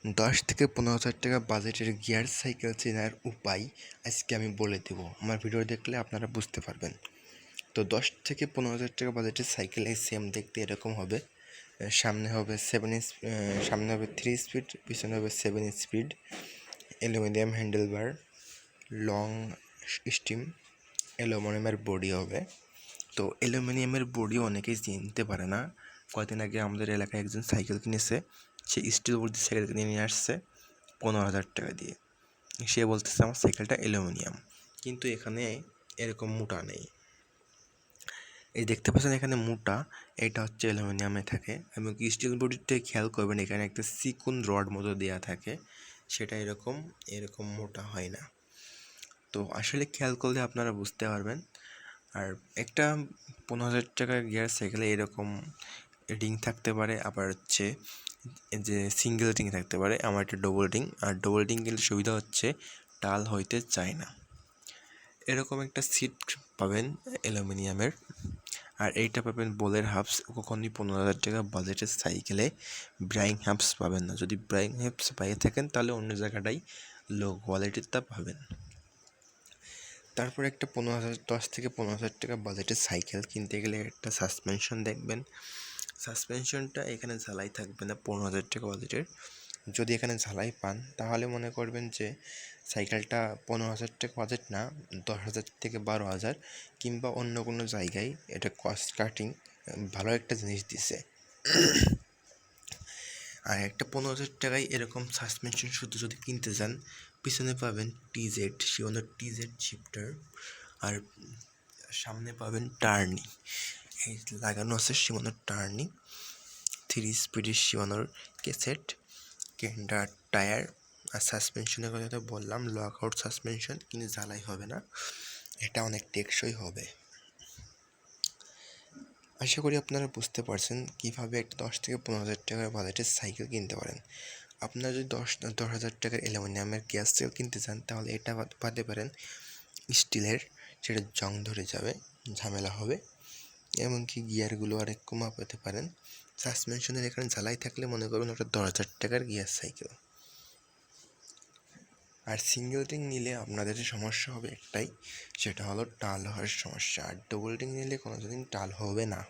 10 থেকে 15 হাজার টাকা বাজেটের গিয়ার সাইকেল চেনার উপায় আজকে আমি বলে দেবো। আমার ভিডিও দেখলে আপনারা বুঝতে পারবেন। তো 10 থেকে 15 হাজার টাকা বাজেটের সাইকেল এই সেম দেখতে এরকম হবে। সামনে হবে 3 স্পিড, পিছনে হবে 7 speed, aluminium handlebar, long steam, অ্যালুমিনিয়ামের বডি হবে। তো অ্যালুমিনিয়ামের বডি অনেকেই চিনতে পারে না। কয়েকদিন আগে আমাদের এলাকায় একজন সাইকেল কিনেছে, সে স্টিল বডি সাইকেল কিনে নিয়ে আসছে 15,000 টাকা দিয়ে। সে বলতেছে আমার সাইকেলটা অ্যালুমিনিয়াম, কিন্তু এখানে এরকম মোটা নেই। এই দেখতে পাচ্ছেন এখানে মোটা, এটা হচ্ছে অ্যালুমিনিয়ামে থাকে। এবং স্টিল বডিতে খেয়াল করবেন এখানে একটা চিকন রড মতো দেওয়া থাকে, সেটা এরকম মোটা হয় না। তো আসলে খেয়াল করলে আপনারা বুঝতে পারবেন। আর একটা 15,000 টাকার গিয়ার সাইকেলে এরকম রিং থাকতে পারে, আবার হচ্ছে যে সিঙ্গেল রিং থাকতে পারে। আমার একটা ডবল রিং, আর ডবল রিং গেলে সুবিধা হচ্ছে টাল হইতে চায় না। এরকম একটা সিট পাবেন অ্যালুমিনিয়ামের। আর এইটা পাবেন বলের হাবস। কখনই 15,000 টাকা বাজেটের সাইকেলে ব্রাইং হাবস পাবেন না। যদি ব্রাইং হাবস পাইয়ে থাকেন তাহলে অন্য জায়গাটাই লো কোয়ালিটিরটা পাবেন। তারপর একটা 10 থেকে 15,000 টাকা বাজেটের সাইকেল কিনতে গেলে একটা সাসপেনশন দেখবেন। সাসপেনশনটা এখানে ঝালাই থাকবে না 15,000 টাকা বাজেটের। যদি এখানে ঝালাই পান তাহলে মনে করবেন যে সাইকেলটা 15,000 টাকা বাজেট না, 10,000 থেকে 12,000, কিংবা অন্য কোনো জায়গায় এটা কস্ট কাটিং ভালো একটা জিনিস দিছে। আর একটা 15,000 টাকায় এরকম সাসপেনশন শুধু যদি কিনতে যান, পিছনে পাবেন টিজেড শিওনোর টিজেড শিফটার, আর সামনে পাবেন টার্নি। এই লাগানো আছে শিওনোর টার্নি, 3 স্পিডের শিওনোর ক্যাসেট, কেন্ডার টায়ার। আর সাসপেনশনের কথা তো বললাম, লক আউট সাসপেনশন, কিন্তু ঝালাই হবে না, এটা অনেক টেকসই হবে। আশা করি আপনারা বুঝতে পারছেন কীভাবে একটা 10 থেকে 15,000 টাকার বাজেটের সাইকেল কিনতে পারেন। আপনারা যদি 10,000 টাকার অ্যালুমিনিয়ামের গ্যাস সাইকেল কিনতে চান তাহলে এটা পাতে পারেন স্টিলের, সেটা জং ধরে যাবে, ঝামেলা হবে। এমনকি গিয়ারগুলো আরেক কমা পেতে পারেন। সাসপেনশনের এখানে ঝালাই থাকলে মনে করবেন ওটা 10,000 টাকার গিয়ার সাইকেল। আর সিঙ্গেল রিং নিলে আপনাদের সমস্যা হবে একটাই, সেটা হলো টাল হওয়ার সমস্যা। আর ডবল রিং নিলে কোনো দিন টাল হবে না।